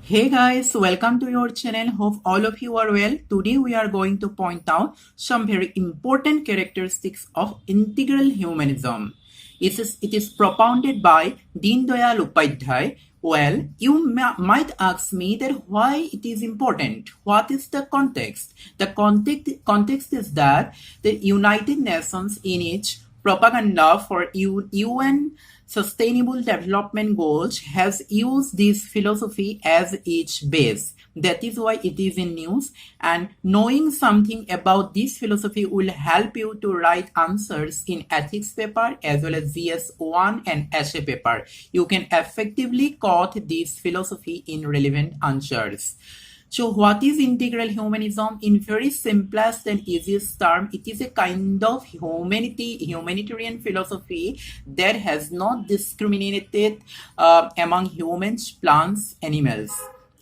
Hey guys, welcome to your channel. Hope all of you are well. Today we are going to point out some very important characteristics of integral humanism. It is propounded by Deen Dayal Upadhyay. Well, you might ask me that why it is important. What is the context? The context is that the United Nations in its propaganda for UN Sustainable Development Goals has used this philosophy as its base. That is why it is in news, and knowing something about this philosophy will help you to write answers in ethics paper as well as GS1 and essay paper. You can effectively quote this philosophy in relevant answers. So what is integral humanism? In very simplest and easiest term, it is a kind of humanitarian philosophy that has not discriminated among humans, plants, animals.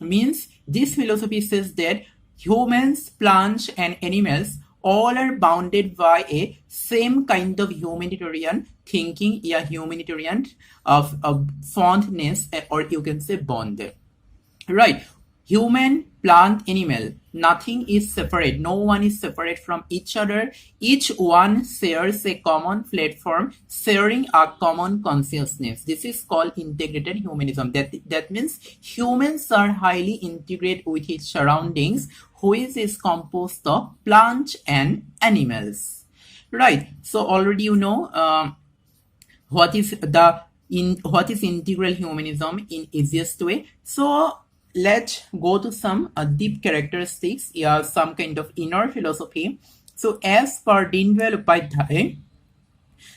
Means this philosophy says that humans, plants, and animals all are bounded by a same kind of humanitarian thinking, humanitarian of fondness, or you can say bond. Right. Human, plant, animal, nothing is separate. No one is separate from each other. Each one shares a common platform, sharing a common consciousness. This is called integrated humanism. That means humans are highly integrated with its surroundings, which is composed of plants and animals. Right. So already you know what is integral humanism in easiest way. So let's go to some deep characteristics, some kind of inner philosophy. So as per Deen Dayal Upadhyay,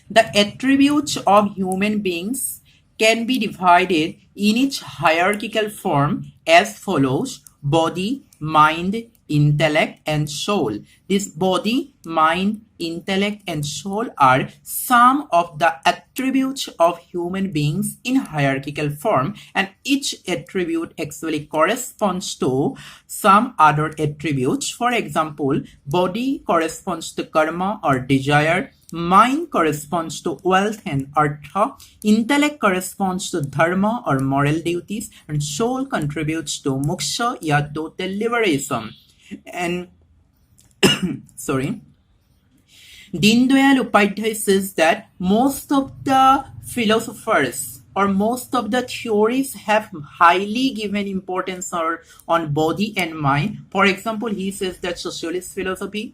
the attributes of human beings can be divided in its hierarchical form as follows: body, mind, intellect, and soul. This body, mind, intellect, and soul are some of the attributes of human beings in hierarchical form, and each attribute actually corresponds to some other attributes. For example, body corresponds to karma or desire, mind corresponds to wealth and artha, intellect corresponds to dharma or moral duties, and soul contributes to moksha, total liberation. And sorry, Deen Dayal Upadhyay says that most of the philosophers or most of the theories have highly given importance on body and mind. For example, he says that socialist philosophy,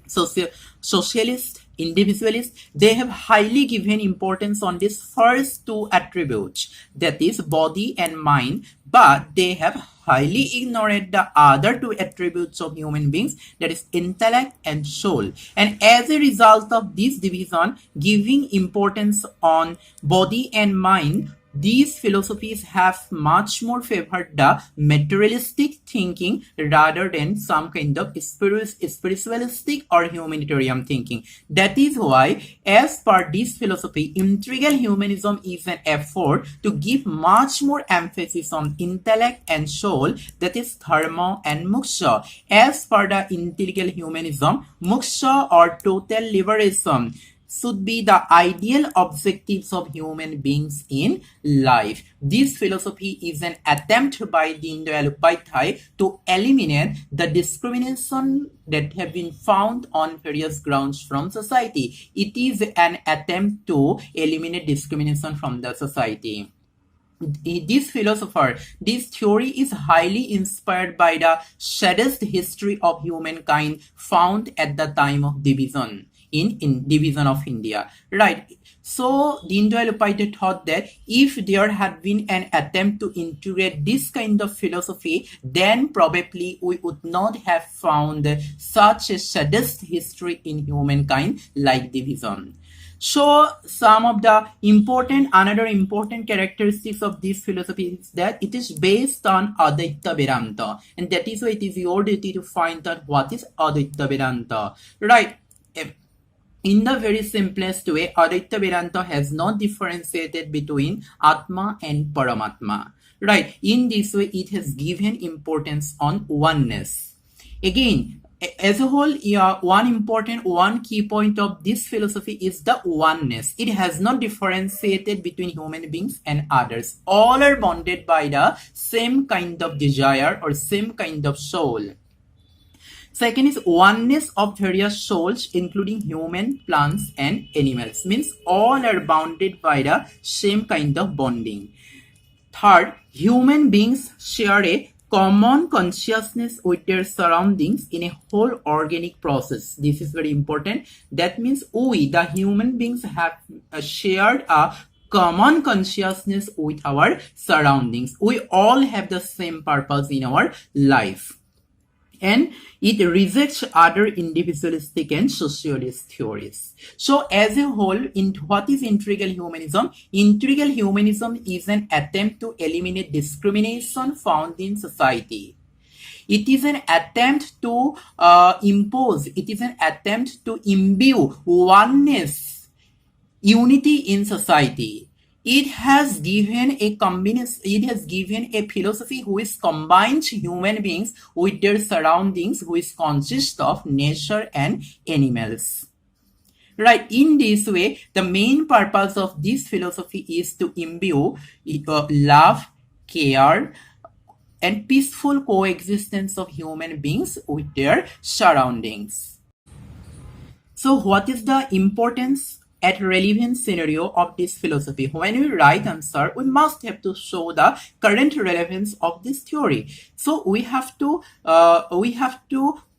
socialist, individualist, they have highly given importance on these first two attributes, that is body and mind, but they have highly ignored the other two attributes of human beings, that is intellect and soul. And as a result of this division, giving importance on body and mind, these philosophies have much more favored the materialistic thinking rather than some kind of spiritualistic or humanitarian thinking. That is why, as per this philosophy, integral humanism is an effort to give much more emphasis on intellect and soul, that is dharma and moksha. As per the integral humanism, moksha or total liberation should be the ideal objectives of human beings in life. This philosophy is an attempt by Deen Dayal Upadhyay to eliminate the discrimination that have been found on various grounds from society. It is an attempt to eliminate discrimination from the society. This philosopher, this theory is highly inspired by the saddest history of humankind found at the time of division in division of India, right? So Deen Dayal Upadhyay thought that if there had been an attempt to integrate this kind of philosophy, then probably we would not have found such a saddest history in humankind like division. So some of the another important characteristics of this philosophy is that it is based on Advaita Vedanta, and that is why it is your duty to find out what is Advaita Vedanta, right? In the very simplest way, Advaita Vedanta has not differentiated between Atma and Paramatma, right? In this way, it has given importance on oneness. Again, As a whole, yeah, one key point of this philosophy is the oneness. It has not differentiated between human beings and others. All are bonded by the same kind of desire or same kind of soul. Second is oneness of various souls, including human, plants, and animals. Means all are bounded by the same kind of bonding. Third, human beings share a common consciousness with their surroundings in a whole organic process. This is very important. That means we, the human beings, have shared a common consciousness with our surroundings. We all have the same purpose in our life. And it rejects other individualistic and socialist theories. So as a whole, what is integral humanism? Integral humanism is an attempt to eliminate discrimination found in society. It is an attempt to impose, it is an attempt to imbue oneness, unity in society. It has given a combination, it has given a philosophy which combines human beings with their surroundings, which consist of nature and animals. Right, in this way, the main purpose of this philosophy is to imbue love, care, and peaceful coexistence of human beings with their surroundings. So what is the importance at relevant scenario of this philosophy? When we write answer, we must have to show the current relevance of this theory. So we have to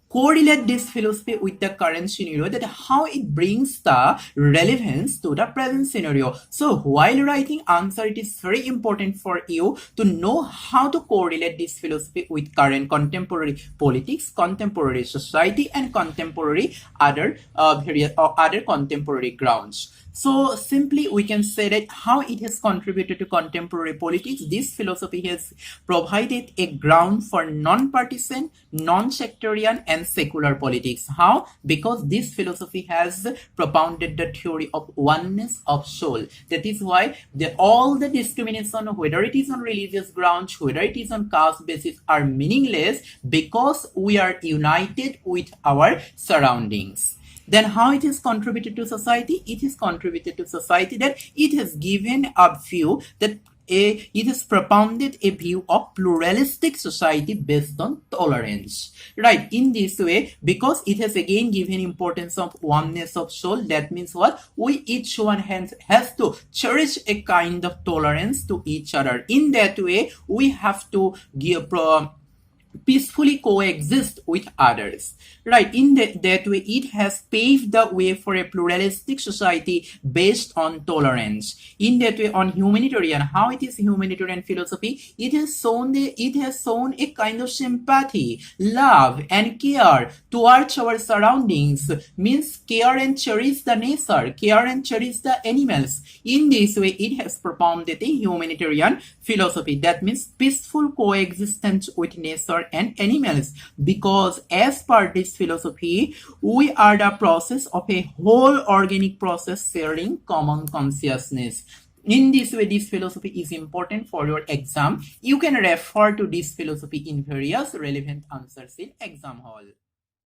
correlate this philosophy with the current scenario, that how it brings the relevance to the present scenario. So while writing answer, it is very important for you to know how to correlate this philosophy with current contemporary politics, contemporary society, and contemporary other other contemporary grounds. So simply we can say that how it has contributed to contemporary politics. This philosophy has provided a ground for non-partisan, non-sectarian, and secular politics. How? Because this philosophy has propounded the theory of oneness of soul. That is why all the discrimination, whether it is on religious grounds, whether it is on caste basis, are meaningless because we are united with our surroundings. Then how it has contributed to society? It has contributed to society that it has given a view that it has propounded a view of pluralistic society based on tolerance. Right, in this way, because it has again given importance of oneness of soul, that means what? We each one has to cherish a kind of tolerance to each other. In that way, we have to give peacefully coexist with others. Right, in that way, it has paved the way for a pluralistic society based on tolerance. In that way, on humanitarian, how it is humanitarian philosophy, it has shown a kind of sympathy, love, and care towards our surroundings. Means care and cherish the nature, care and cherish the animals. In this way, it has propounded a humanitarian philosophy. That means peaceful coexistence with nature and animals, because as per this philosophy, we are the process of a whole organic process sharing common consciousness. In this way, this philosophy is important for your exam. You can refer to this philosophy in various relevant answers in exam hall.